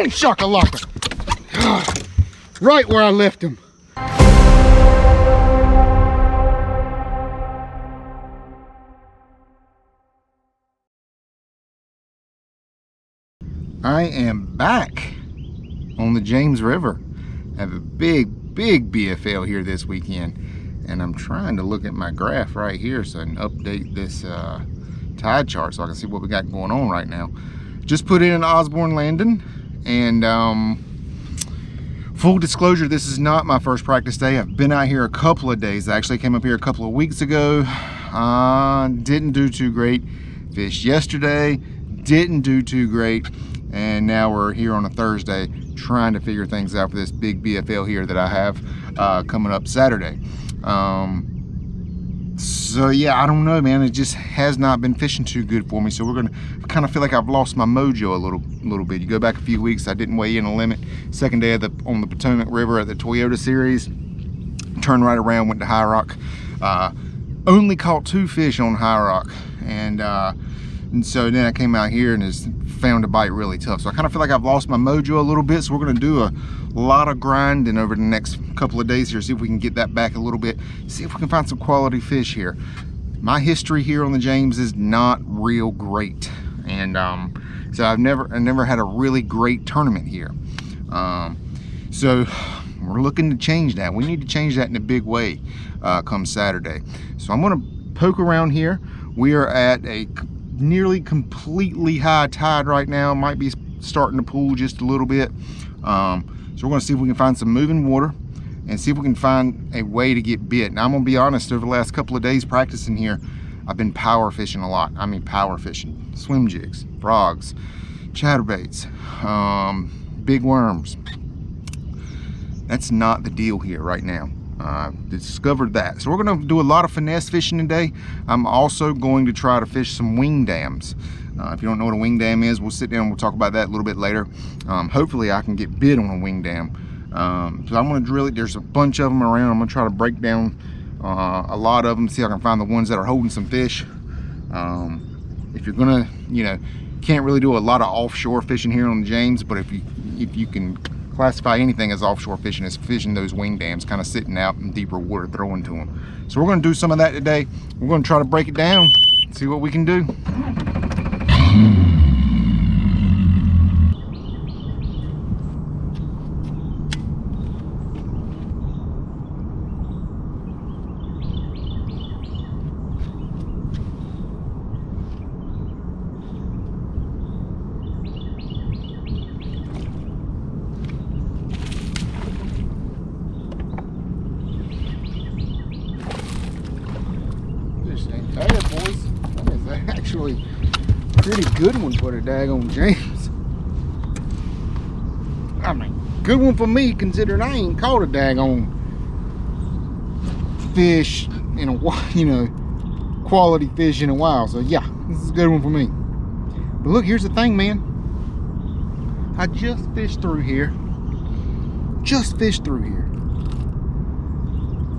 Boom shakalaka. Right where I left him. I am back on the James River. I have a big BFL here this weekend, and I'm trying to look at my graph right here so I can update this tide chart so I can see what we got going on right now. Just put in an Osborne landing, and full disclosure, this is not my first practice day. I've been out here a couple of days. I actually came up here a couple of weeks ago. Didn't do too great. Fished yesterday, didn't do too great. And now we're here on a Thursday trying to figure things out for this big BFL here that I have coming up Saturday. So yeah, I don't know, man. It just has not been fishing too good for me. So we're gonna kind of feel like I've lost my mojo a little bit. You go back a few weeks, I didn't weigh in a limit. Second day on the Potomac River at the Toyota Series. Turned right around, went to High Rock. Only caught 2 fish on High Rock, and so then I came out here and just found a bite really tough. So I kind of feel like I've lost my mojo a little bit. So we're gonna do a lot of grinding over the next couple of days here, see if we can get that back a little bit, see if we can find some quality fish here. My history here on the James is not real great, and so I never had a really great tournament here. So we're looking to change that. We need to change that in a big way come Saturday. So I'm gonna poke around here. We are at a nearly completely high tide right now. Might be starting to pool just a little bit. So we're gonna see if we can find some moving water and see if we can find a way to get bit. Now I'm gonna be honest, over the last couple of days practicing here, I've been power fishing a lot. I mean power fishing, swim jigs, frogs, chatterbaits, big worms. That's not the deal here right now. Discovered that. So we're going to do a lot of finesse fishing today. I'm also going to try to fish some wing dams. If you don't know what a wing dam is, we'll sit down and we'll talk about that a little bit later. Hopefully I can get bit on a wing dam. So I'm going to drill it. There's a bunch of them around. I'm going to try to break down a lot of them, see if I can find the ones that are holding some fish. If you're going to, you know, can't really do a lot of offshore fishing here on the James, but if you can classify anything as offshore fishing, as fishing those wing dams, kind of sitting out in deeper water, throwing to them. So we're going to do some of that today. We're going to try to break it down, see what we can do. Actually pretty good one for the daggone James. I mean, good one for me considering I ain't caught a daggone fish in a while, you know, quality fish in a while. So yeah, this is a good one for me. But look, here's the thing, man. I just fished through here.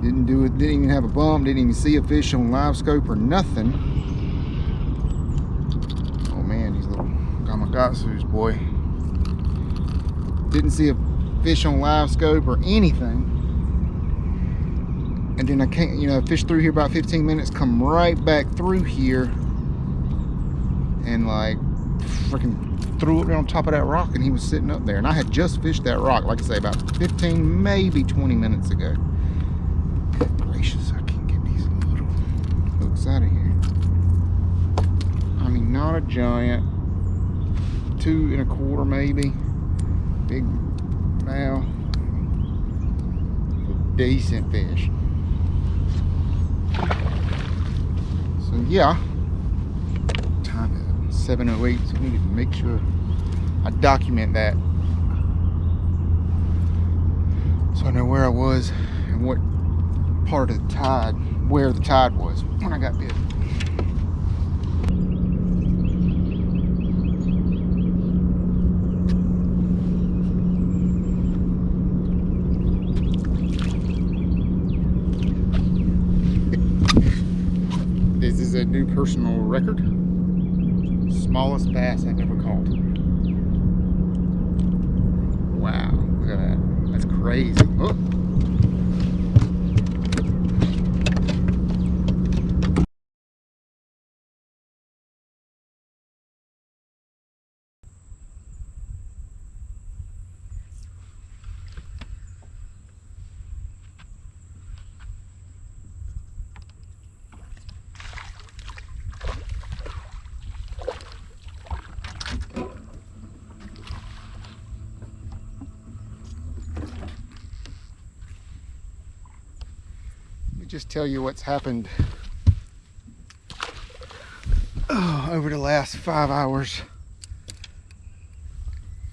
Didn't do it, didn't even have a bump, didn't even see a fish on live scope or nothing. Gamakatsus, boy. Didn't see a fish on live scope or anything. And then I can't, you know, fish through here about 15 minutes, come right back through here and like freaking threw it on top of that rock, and he was sitting up there. And I had just fished that rock, like I say, about 15, maybe 20 minutes ago. Good gracious, I can't get these little hooks out of here. I mean, not a giant. 2 1/4 maybe. Big mouth. Decent fish. So yeah. Time is 7:08, so I need to make sure I document that, so I know where I was and what part of the tide, where the tide was when I got bit. This is a new personal record. Smallest bass I've ever caught. crazy. Oh. Just tell you what's happened over the last 5 hours.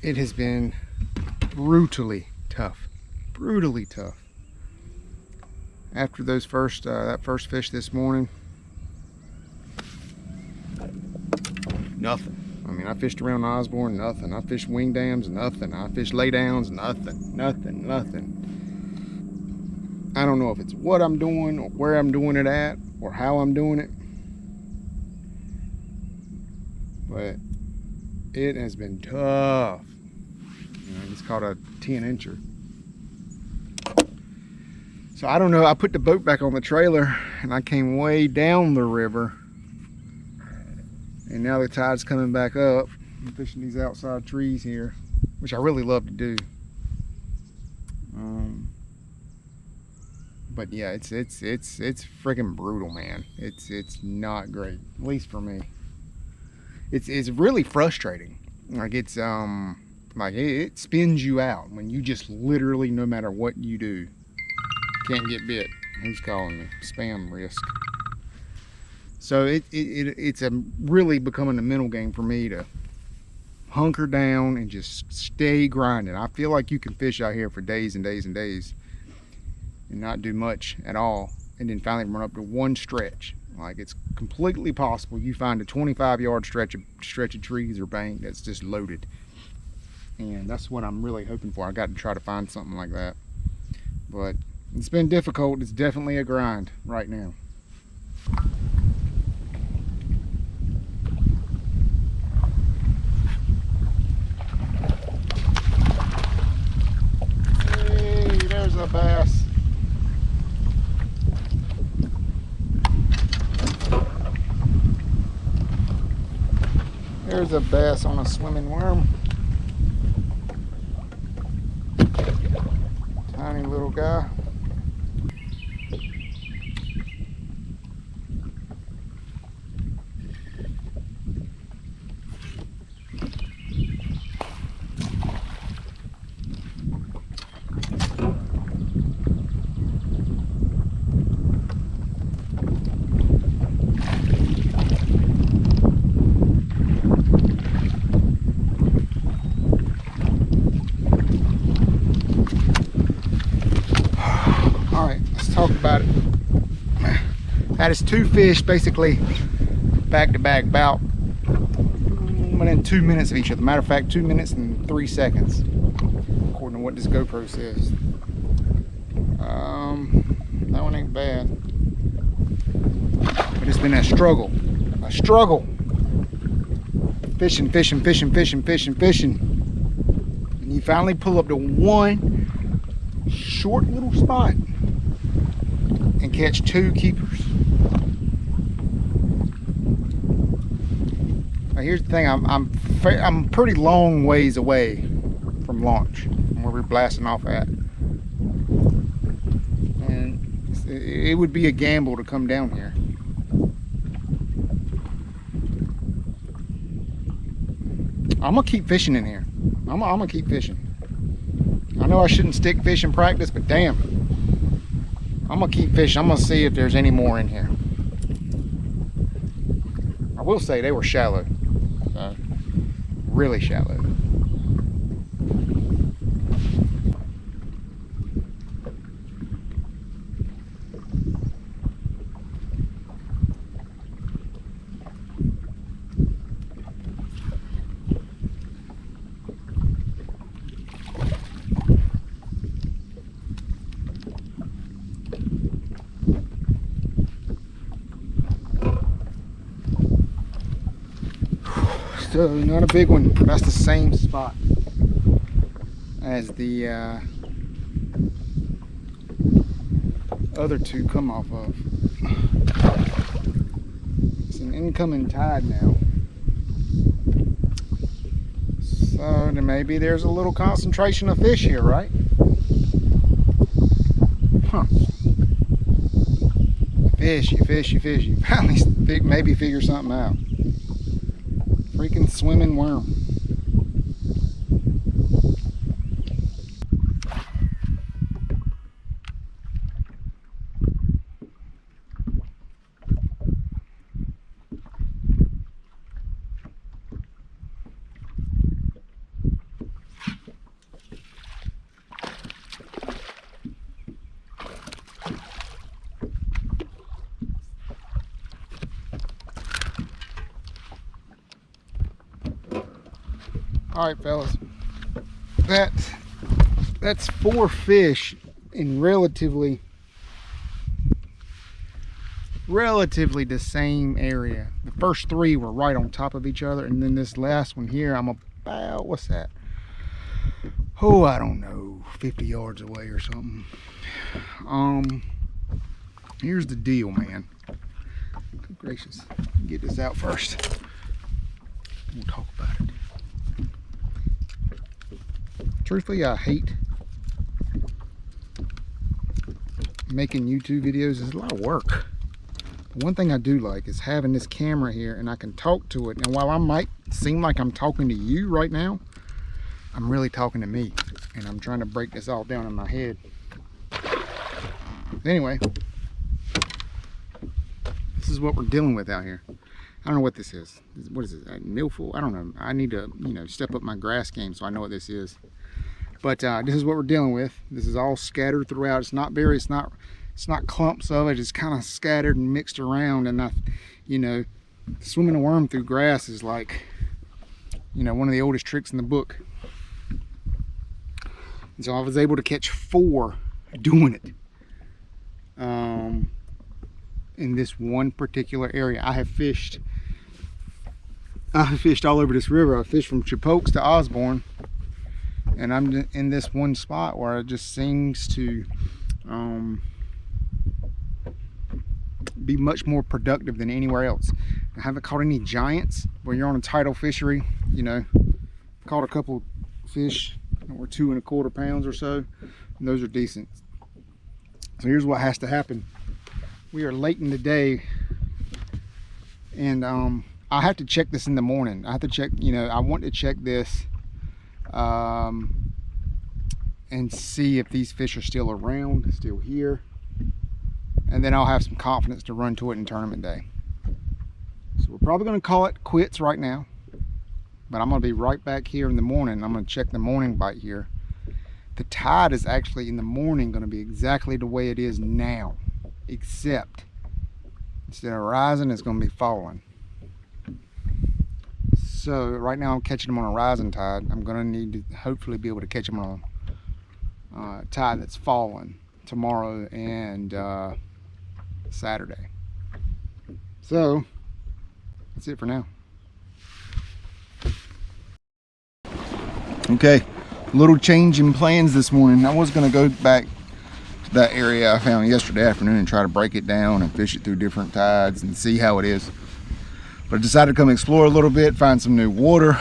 It has been brutally tough, after those that first fish this morning. Nothing. I mean, I fished around Osborne, nothing. I fished wing dams, nothing. I fished laydowns, nothing. I don't know if it's what I'm doing or where I'm doing it at or how I'm doing it, but it has been tough. I just caught a 10-incher. So I don't know, I put the boat back on the trailer and I came way down the river, and now the tide's coming back up. I'm fishing these outside trees here, which I really love to do. But yeah, it's freaking brutal, man. It's not great, at least for me. It's really frustrating. Like it spins you out when you just literally, no matter what you do, can't get bit. Who's calling me? Spam risk. So it's really becoming a mental game for me to hunker down and just stay grinding. I feel like you can fish out here for days and days and days and not do much at all, and then finally run up to one stretch. Like, it's completely possible you find a 25-yard stretch of trees or bank that's just loaded, and that's what I'm really hoping for. I got to try to find something like that, but it's been difficult. It's definitely a grind right now. Hey, there's a bass. There's a bass on a swimming worm. Tiny little guy. About it. That is 2 fish basically back to back, about within 2 minutes of each other. Matter of fact, 2 minutes and 3 seconds, according to what this GoPro says. That one ain't bad, but it's been a struggle. Fishing, and you finally pull up to one short little spot and catch 2 keepers. Now here's the thing, I'm pretty long ways away from launch, from where we're blasting off at, and it would be a gamble to come down here. I'm gonna keep fishing in here. I'm gonna keep fishing. I know I shouldn't stick fish in practice, but damn, I'm gonna keep fishing. I'm gonna see if there's any more in here. I will say they were shallow, really shallow. So not a big one. That's the same spot as the other two come off of. It's an incoming tide now. So maybe there's a little concentration of fish here, right? Huh. You fish. You finally maybe figure something out. Freaking swimming worm. All right, fellas, that's 4 fish in relatively the same area. The first 3 were right on top of each other, and then this last one here, I'm about, what's that? Oh, I don't know, 50 yards away or something. Here's the deal, man. Good gracious, get this out first. We'll talk about it. Truthfully, I hate making YouTube videos. It's a lot of work. But one thing I do like is having this camera here and I can talk to it. And while I might seem like I'm talking to you right now, I'm really talking to me. And I'm trying to break this all down in my head. Anyway, this is what we're dealing with out here. I don't know what this is. What is it? A milfoil? I don't know. I need to, step up my grass game so I know what this is. But this is what we're dealing with. This is all scattered throughout. It's not clumps of it. It's kind of scattered and mixed around. And swimming a worm through grass is like, one of the oldest tricks in the book. And so I was able to catch 4 doing it. In this one particular area. I have fished all over this river. I fished from Chipokes to Osborne, and I'm in this one spot where it just seems to be much more productive than anywhere else. I haven't caught any giants. When you're on a tidal fishery, caught a couple fish that were 2 1/4 pounds or so, and those are decent. So here's what has to happen. We are late in the day, and I have to check this in the morning. I have to check, I want to check this and see if these fish are still around, still here, and then I'll have some confidence to run to it in tournament day. So we're probably going to call it quits right now, but I'm going to be right back here in the morning. I'm going to check the morning bite here. The tide is actually in the morning going to be exactly the way it is now, except instead of rising, it's going to be falling. So right now I'm catching them on a rising tide. I'm going to need to hopefully be able to catch them on a tide that's falling tomorrow and Saturday. So that's it for now. Okay, little change in plans this morning. I was going to go back to that area I found yesterday afternoon and try to break it down and fish it through different tides and see how it is. But I decided to come explore a little bit, find some new water,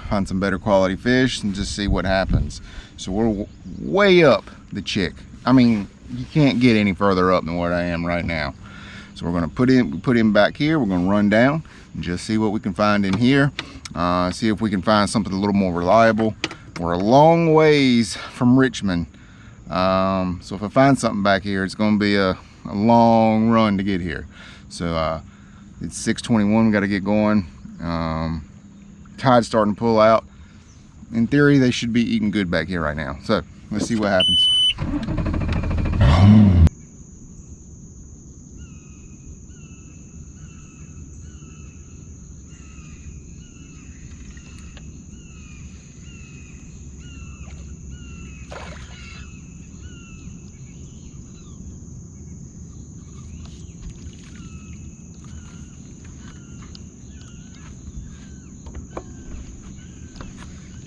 find some better quality fish, and just see what happens. So we're way up the Chick. I mean, you can't get any further up than where I am right now. So we're going to put him back here. We're going to run down and just see what we can find in here. See if we can find something a little more reliable. We're a long ways from Richmond. So if I find something back here, it's going to be a long run to get here. So it's 6:21, we got to get going. Tide's starting to pull out. In theory, they should be eating good back here right now. So let's see what happens.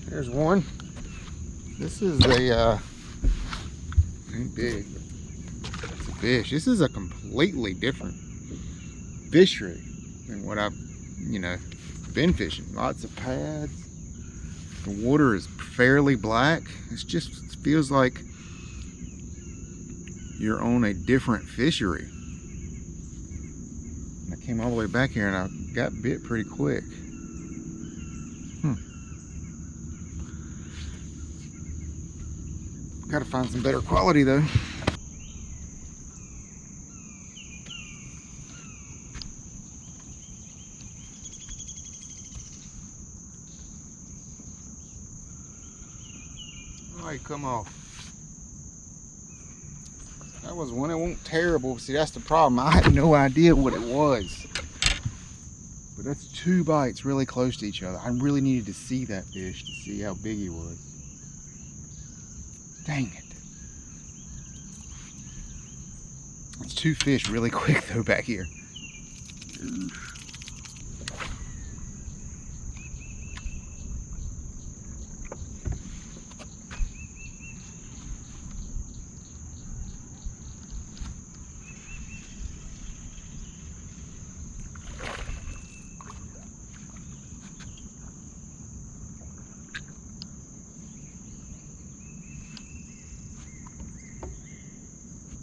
There's one. This is a Ain't big, but it's a fish. This is a completely different fishery than what I've, been fishing. Lots of pads. The water is fairly black. It feels like you're on a different fishery. I came all the way back here and I got bit pretty quick. Gotta find some better quality though. All right, come off. That was one. It wasn't terrible. See, that's the problem. I had no idea what it was. But that's 2 bites really close to each other. I really needed to see that fish to see how big he was. Dang it. That's 2 fish really quick though back here.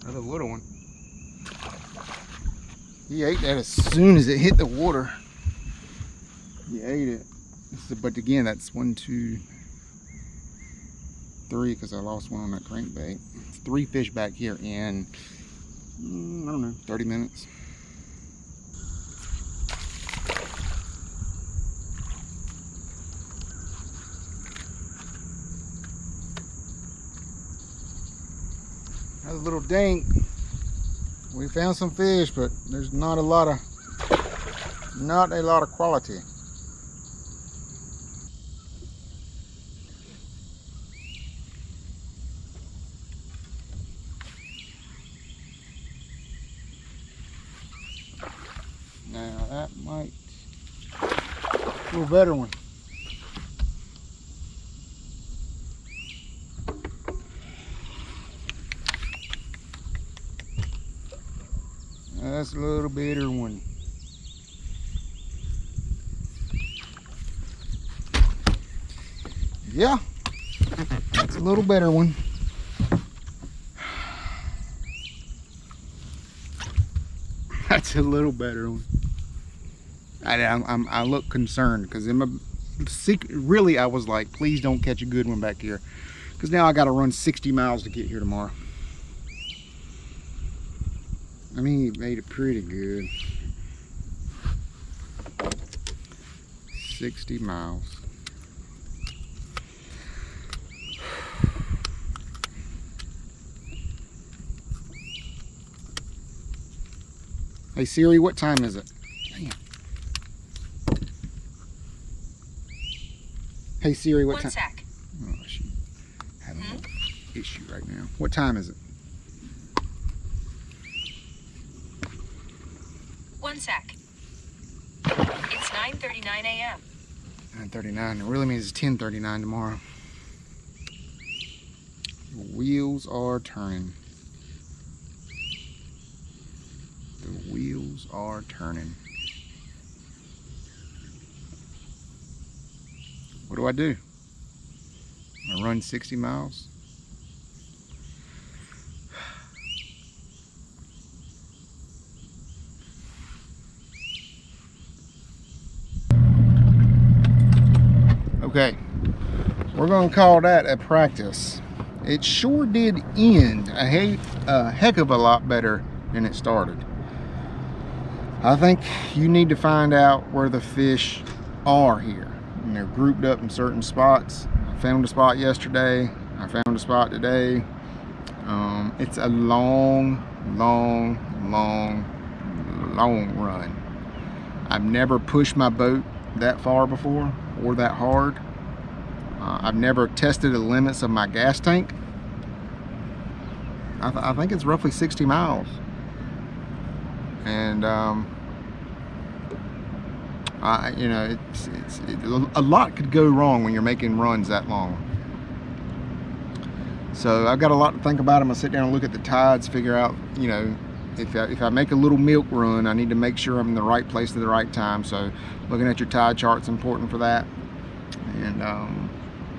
Another little one. He ate that as soon as it hit the water. He ate it. But again, that's 1, 2, 3, because I lost one on that crankbait. It's 3 fish back here in, I don't know, 30 minutes. Another little dink. We found some fish, but there's not a lot of quality. Now that might be a little better one. That's a little better one. Yeah, that's a little better one. That's a little better one. I look concerned because in my secret, really, I was like, please don't catch a good one back here, because now I got to run 60 miles to get here tomorrow. I mean, he made it pretty good. 60 miles. Hey Siri, what time is it? Damn. Hey Siri, what time? 1 sec. Oh, she's having an issue right now. What time is it? 1 sec. It's 9:39 a.m. 9:39. It really means it's 10:39 tomorrow. The wheels are turning. The wheels are turning. What do? I run 60 miles. Okay, we're gonna call that a practice. It sure did end a heck of a lot better than it started. I think you need to find out where the fish are here. And they're grouped up in certain spots. I found a spot yesterday. I found a spot today. It's a long run. I've never pushed my boat that far before or that hard. I've never tested the limits of my gas tank. I think it's roughly 60 miles. And you know, a lot could go wrong when you're making runs that long. So I've got a lot to think about. I'm gonna sit down and look at the tides, figure out, you know, if I make a little milk run, I need to make sure I'm in the right place at the right time. So looking at your tide chart's important for that. And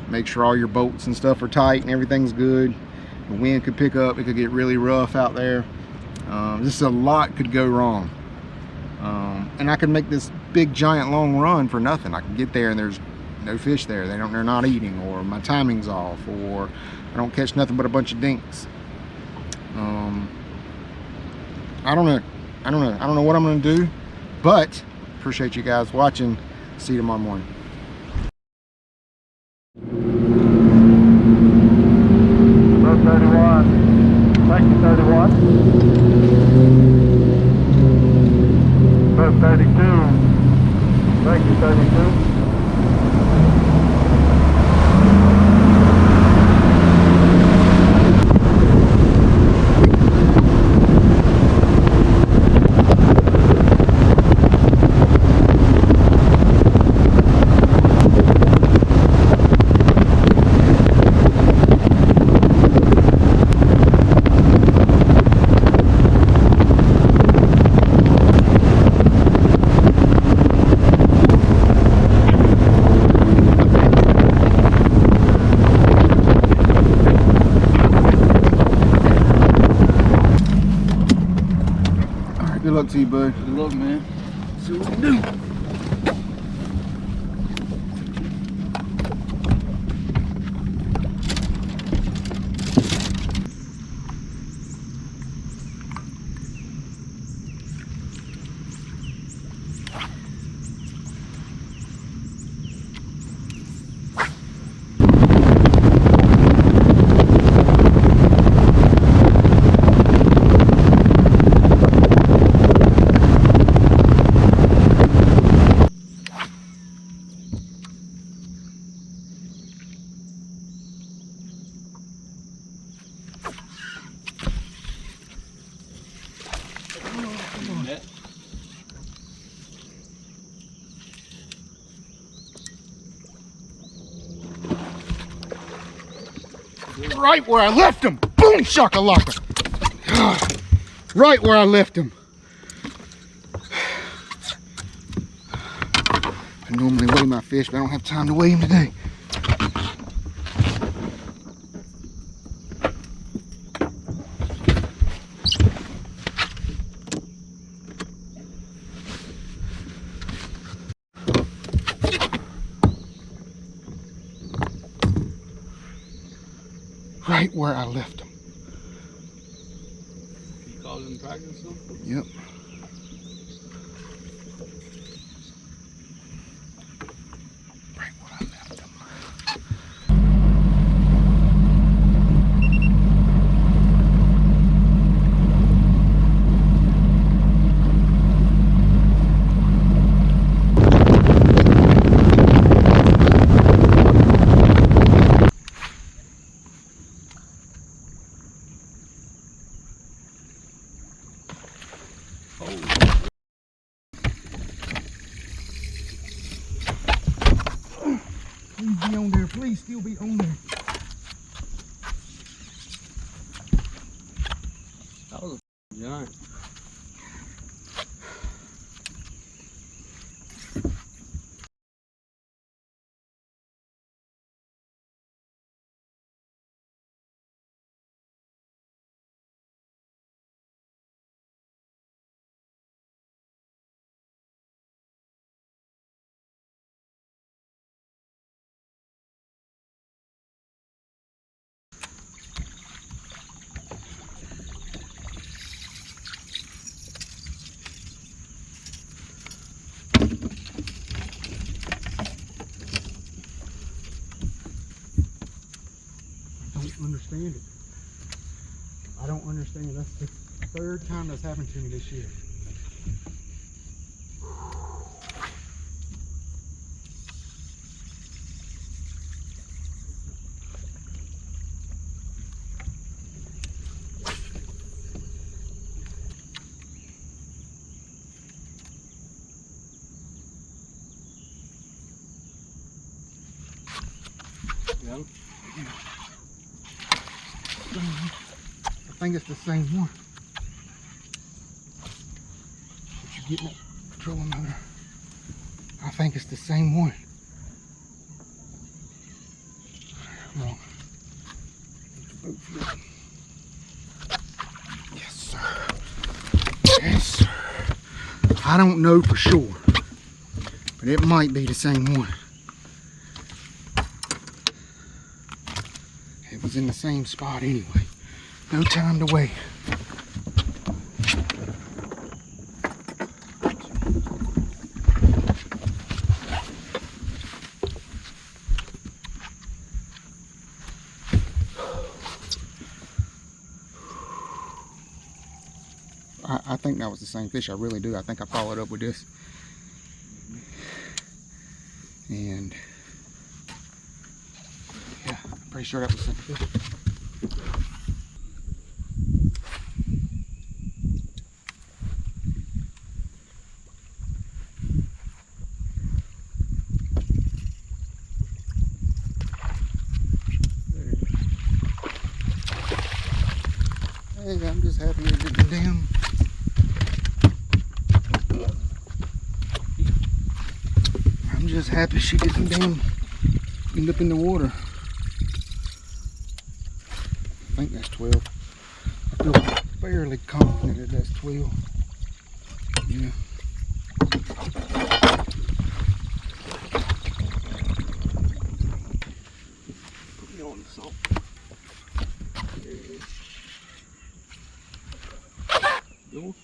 make sure all your bolts and stuff are tight and everything's good. The wind could pick up, it could get really rough out there. Just a lot could go wrong. And I could make this big giant long run for nothing. I can get there and there's no fish there. They're not eating, or my timing's off, or I don't catch nothing but a bunch of dinks. I don't know what I'm gonna do, but appreciate you guys watching. See you tomorrow morning. Boat 31, thank you 31. Boat 32, thank you 32. Good luck to you, bud. Good luck, man. See what we can do. Right where I left him. Boom shakalaka. Right where I left him. I normally weigh my fish, but I don't have time to weigh him today. Right where I left him. You called in practice, huh? Yep. Right where I left him. Please be on there. Please still be on there. That was a giant. Understand it. I don't understand. That's the third time that's happened to me this year. Yeah. I think it's the same one. But you're getting that trolling motor. I think it's the same one. Come on. Boat flip. Yes, sir. Yes, sir. I don't know for sure, but it might be the same one. It was in the same spot anyway. No time to wait. I think that was the same fish. I really do. I think I followed up with this. And yeah, I'm pretty sure that was the same fish. Hey, I'm just happy you're getting down. I'm just happy she didn't damn end up in the water. I think that's 12. I feel fairly confident that that's 12. Yeah. Put me on the salt. There it is. Go.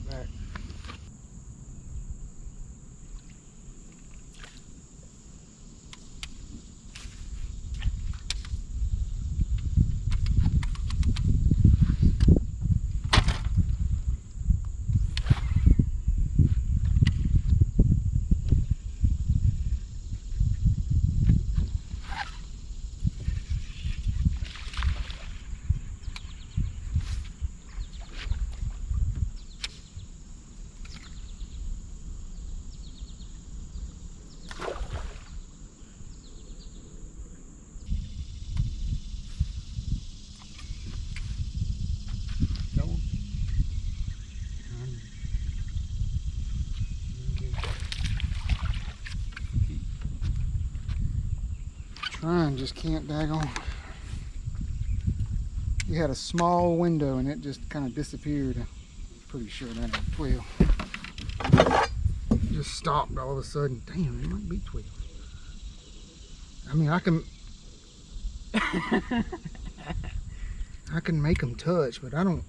Back. Trying, just can't daggone. You had a small window and it just kind of disappeared. I'm pretty sure that ain't 12. Just stopped all of a sudden. Damn, it might be 12. I mean, I can make them touch, but I don't.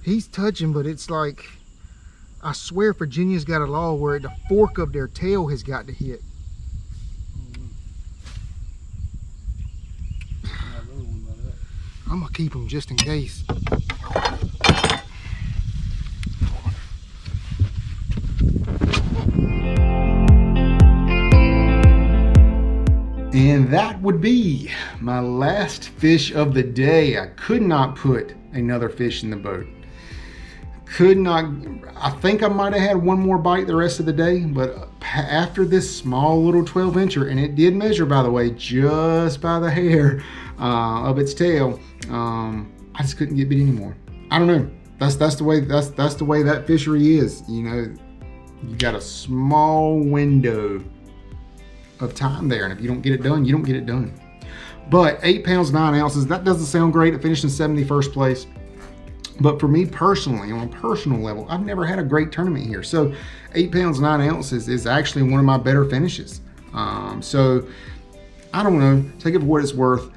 He's touching, but it's like, I swear Virginia's got a law where the fork of their tail has got to hit. I'm gonna keep them just in case. And that would be my last fish of the day. I could not put another fish in the boat. Could not, I think I might have had one more bite the rest of the day, but after this small little 12-incher, and it did measure, by the way, just by the hair of its tail, I just couldn't get bit anymore. I don't know. That's the way that fishery is. You know, you got a small window of time there, and if you don't get it done, you don't get it done. But 8 pounds 9 ounces, that doesn't sound great at finishing 71st place. But for me personally, on a personal level, I've never had a great tournament here. So 8 pounds 9 ounces is actually one of my better finishes. So I don't know, take it for what it's worth.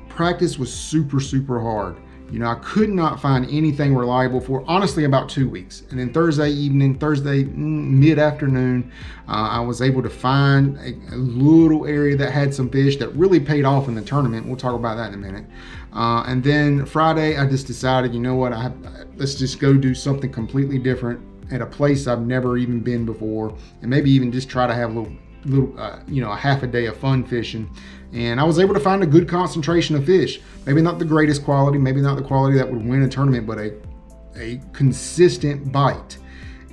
Practice was super, super hard. You know, I could not find anything reliable for, honestly, about 2 weeks. And then Thursday mid-afternoon, I was able to find a little area that had some fish that really paid off in the tournament. We'll talk about that in a minute. And then Friday, I just decided, you know what, let's just go do something completely different at a place I've never even been before, and maybe even just try to have a half a day of fun fishing. And I was able to find a good concentration of fish. Maybe not the greatest quality, maybe not the quality that would win a tournament, but a consistent bite.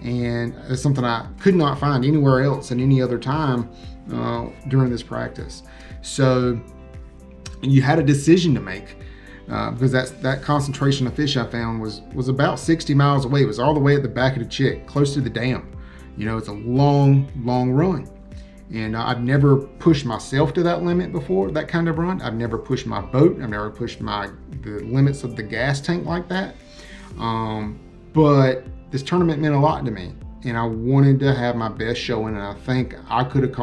And it's something I could not find anywhere else at any other time during this practice. So you had a decision to make, because that concentration of fish I found was about 60 miles away. It was all the way at the back of the Chick, close to the dam. You know, it's a long, long run. And I've never pushed myself to that limit before, that kind of run. I've never pushed my boat. I've never pushed the limits of the gas tank like that. But this tournament meant a lot to me, and I wanted to have my best showing, and I think I could have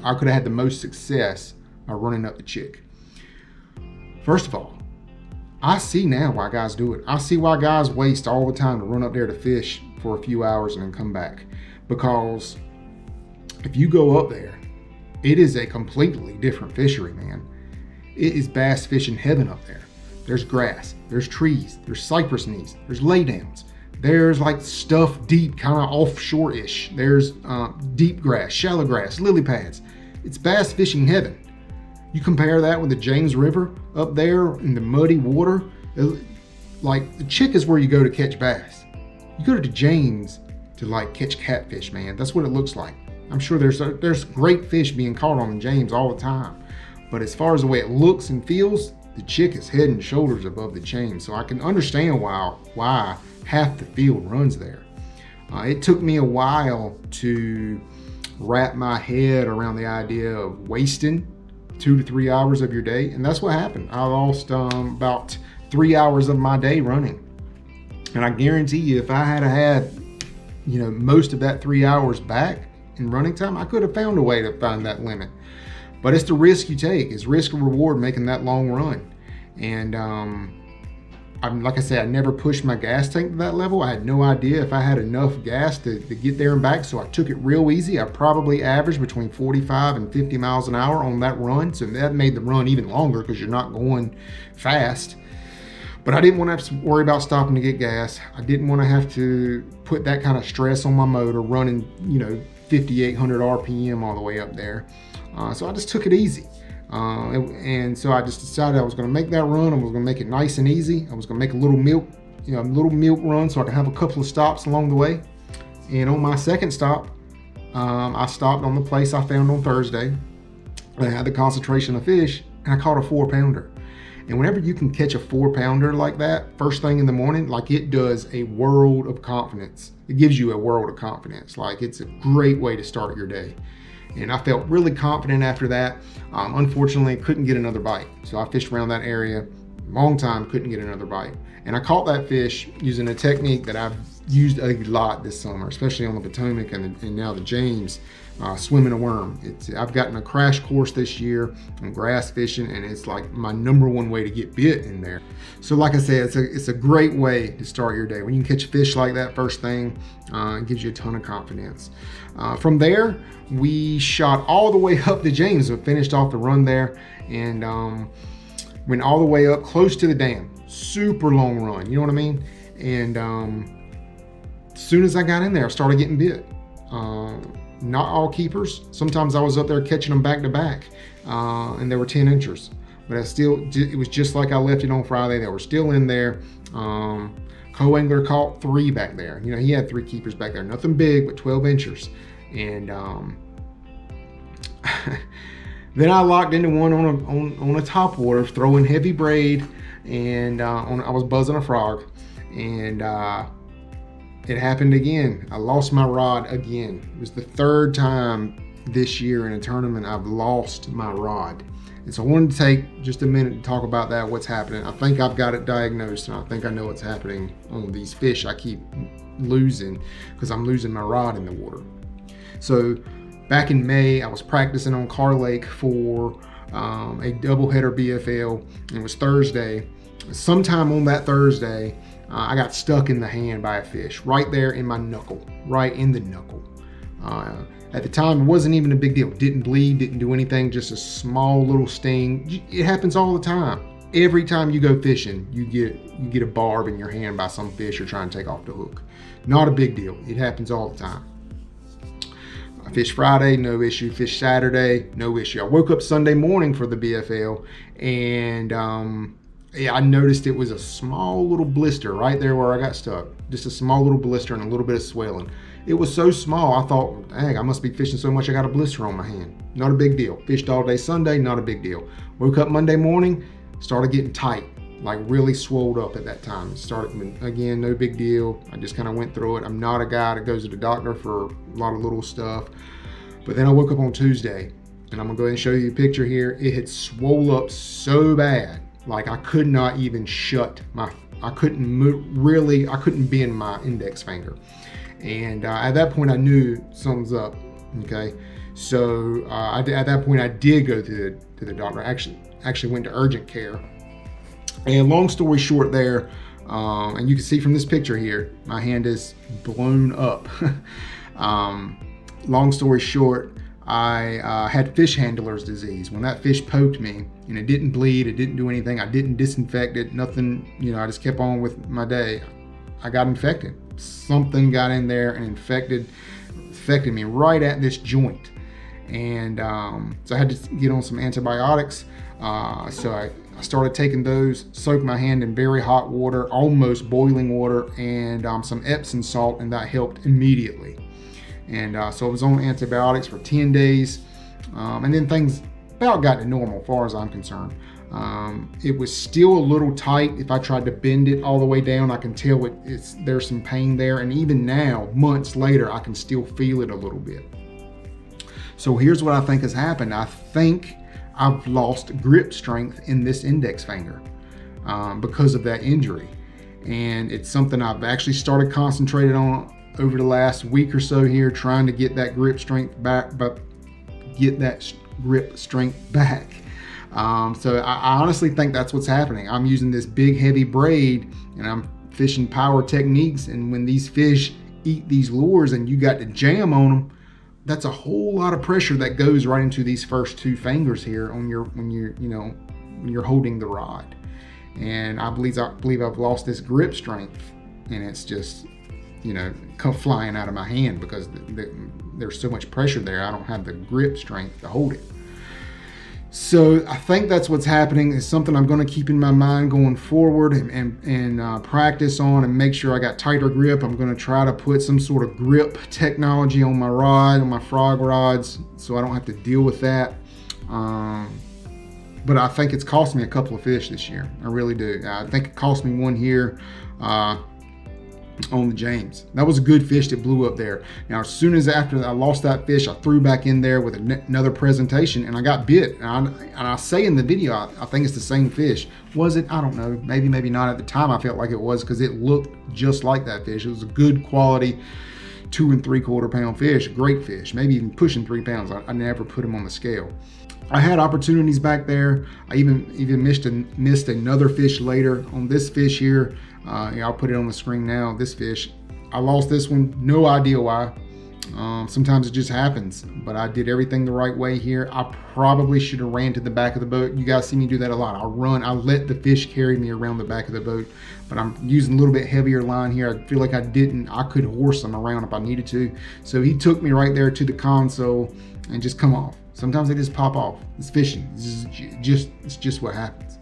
had the most success by running up the Chick. First of all, I see now why guys do it. I see why guys waste all the time to run up there to fish for a few hours and then come back. Because if you go up there, it is a completely different fishery, man. It is bass fishing heaven up there. There's grass, there's trees, there's cypress knees, there's laydowns. There's like stuff deep, kind of offshore-ish. There's deep grass, shallow grass, lily pads. It's bass fishing heaven. You compare that with the James River up there in the muddy water. Like, the Chick is where you go to catch bass. You go to the James to like catch catfish, man. That's what it looks like. I'm sure there's great fish being caught on the James all the time. But as far as the way it looks and feels, the Chick is head and shoulders above the James. So I can understand why half the field runs there. It took me a while to wrap my head around the idea of wasting 2 to 3 hours of your day. And that's what happened. I lost about 3 hours of my day running. And I guarantee you, if I had most of that 3 hours back in running time, I could have found a way to find that limit. But it's the risk you take. It's risk and reward making that long run. And like I said, I never pushed my gas tank to that level. I had no idea if I had enough gas to get there and back, so I took it real easy. I probably averaged between 45 and 50 miles an hour on that run, so that made the run even longer because you're not going fast. But I didn't want to have to worry about stopping to get gas. I didn't want to have to put that kind of stress on my motor running, 5,800 RPM all the way up there. So I just took it easy. And so I just decided I was going to make that run. I was going to make it nice and easy. I was going to make a little milk run so I could have a couple of stops along the way. And on my second stop, I stopped on the place I found on Thursday. I had the concentration of fish, and I caught a 4-pounder. And whenever you can catch a 4-pounder like that, first thing in the morning, like, it does a world of confidence. It gives you a world of confidence. Like, it's a great way to start your day. And I felt really confident after that. Unfortunately, couldn't get another bite. So I fished around that area, long time, couldn't get another bite. And I caught that fish using a technique that I've used a lot this summer, especially on the Potomac and now the James, swimming a worm. I've gotten a crash course this year on grass fishing, and it's like my #1 way to get bit in there. So like I said, it's a great way to start your day. When you can catch a fish like that first thing, it gives you a ton of confidence. From there, we shot all the way up the James. We finished off the run there and went all the way up close to the dam. Super long run, you know what I mean? And as soon as I got in there, I started getting bit. Not all keepers. Sometimes I was up there catching them back to back, and they were 10 inchers. but it was just like I left it on Friday. They were still in there. Co-angler caught 3 back there. You know, he had 3 keepers back there, nothing big, but 12 inchers. And then I locked into one on a top water, throwing heavy braid, and I was buzzing a frog, and it happened again. I lost my rod again. It was the 3rd time this year in a tournament I've lost my rod. And so I wanted to take just a minute to talk about that, what's happening. I think I've got it diagnosed, and I think I know what's happening on these fish I keep losing, because I'm losing my rod in the water. So back in May, I was practicing on Car Lake for a doubleheader BFL, and it was Thursday. Sometime on that Thursday, I got stuck in the hand by a fish, right there in my knuckle, right in the knuckle. At the time, it wasn't even a big deal. Didn't bleed, didn't do anything, just a small little sting. It happens all the time. Every time you go fishing, you get a barb in your hand by some fish you're trying to take off the hook. Not a big deal. It happens all the time. I fished Friday, no issue. Fished Saturday, no issue. I woke up Sunday morning for the BFL, and I noticed it was a small little blister right there where I got stuck. Just a small little blister and a little bit of swelling. It was so small, I thought, dang, I must be fishing so much I got a blister on my hand. Not a big deal. Fished all day Sunday, not a big deal. Woke up Monday morning, started getting tight, like really swelled up at that time. It started, again, no big deal. I just kind of went through it. I'm not a guy that goes to the doctor for a lot of little stuff. But then I woke up on Tuesday, and I'm gonna go ahead and show you a picture here. It had swole up so bad, like I could not even I couldn't move, I couldn't bend my index finger. And at that point, I knew something's up. Okay, so at that point, I did go to the doctor. I actually went to urgent care. And long story short, there, and you can see from this picture here, my hand is blown up. Long story short, I had fish handler's disease. When that fish poked me, and it didn't bleed, it didn't do anything, I didn't disinfect it, nothing. You know, I just kept on with my day. I got infected. Something got in there and infected me right at this joint, and so I had to get on some antibiotics. So I started taking those, soaked my hand in very hot water, almost boiling water, and some Epsom salt, and that helped immediately. And so I was on antibiotics for 10 days, and then things about got to normal as far as I'm concerned. It was still a little tight. If I tried to bend it all the way down, I can tell there's some pain there. And even now, months later, I can still feel it a little bit. So here's what I think has happened. I think I've lost grip strength in this index finger because of that injury. And it's something I've actually started concentrating on over the last week or so here, trying to get that grip strength back, So I honestly think that's what's happening. I'm using this big heavy braid, and I'm fishing power techniques, and when these fish eat these lures and you got to jam on them, that's a whole lot of pressure that goes right into these first 2 fingers here on when you're holding the rod. And I believe I've lost this grip strength, and it's just, come flying out of my hand because there's so much pressure there. I don't have the grip strength to hold it. So I think that's what's happening. It's something I'm going to keep in my mind going forward and practice on and make sure I got tighter grip. I'm going to try to put some sort of grip technology on my rod, on my frog rods, so I don't have to deal with that. But I think it's cost me a couple of fish this year. I really do. I think it cost me one here on the James. That was a good fish that blew up there. Now, as soon as after I lost that fish, I threw back in there with another presentation, and I got bit. And I say in the video, I think it's the same fish. Was it? I don't know. Maybe not. At the time, I felt like it was because it looked just like that fish. It was a good quality 2 3/4 pound fish, great fish, maybe even pushing 3 pounds. I never put him on the scale. I had opportunities back there. I even missed another fish later on this fish here. I'll put it on the screen now. This fish, I lost this one. No idea why. Sometimes it just happens, but I did everything the right way here. I probably should have ran to the back of the boat. You guys see me do that a lot. I let the fish carry me around the back of the boat, but I'm using a little bit heavier line here. I feel like I could horse him around if I needed to. So he took me right there to the console and just come off. Sometimes they just pop off. It's fishing. It's just what happens.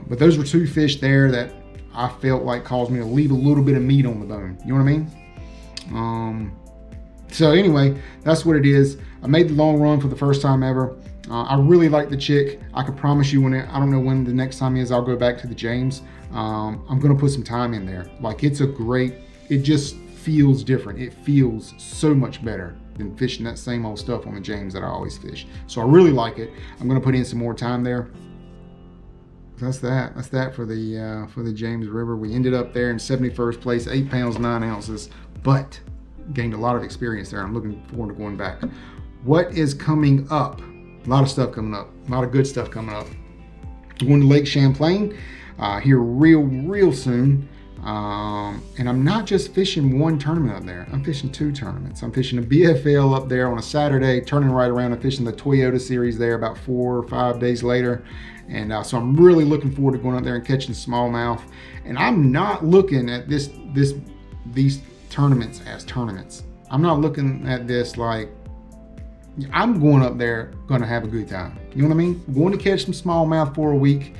But those were 2 fish there that I felt like caused me to leave a little bit of meat on the bone. You know what I mean? So anyway, that's what it is. I made the long run for the first time ever. I really like the chick. I can promise you I don't know when the next time is, I'll go back to the James. I'm gonna put some time in there. Like it just feels different. It feels so much better than fishing that same old stuff on the James that I always fish. So I really like it. I'm gonna put in some more time there. That's that for the James River. We ended up there in 71st place, 8 pounds 9 ounces, but gained a lot of experience there. I'm looking forward to going back. What is coming up? A lot of stuff coming up, a lot of good stuff coming up. Going to Lake Champlain here real soon. And I'm not just fishing one tournament up there. I'm fishing 2 tournaments. I'm fishing a BFL up there on a Saturday, turning right around and fishing the Toyota series there about 4 or 5 days later. And so I'm really looking forward to going up there and catching smallmouth. And I'm not looking at these tournaments as tournaments. I'm not looking at this like, I'm going up there going to have a good time. You know what I mean? I'm going to catch some smallmouth for a week,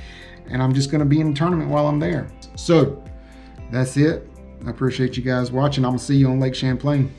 and I'm just going to be in a tournament while I'm there. So that's it. I appreciate you guys watching. I'm going to see you on Lake Champlain.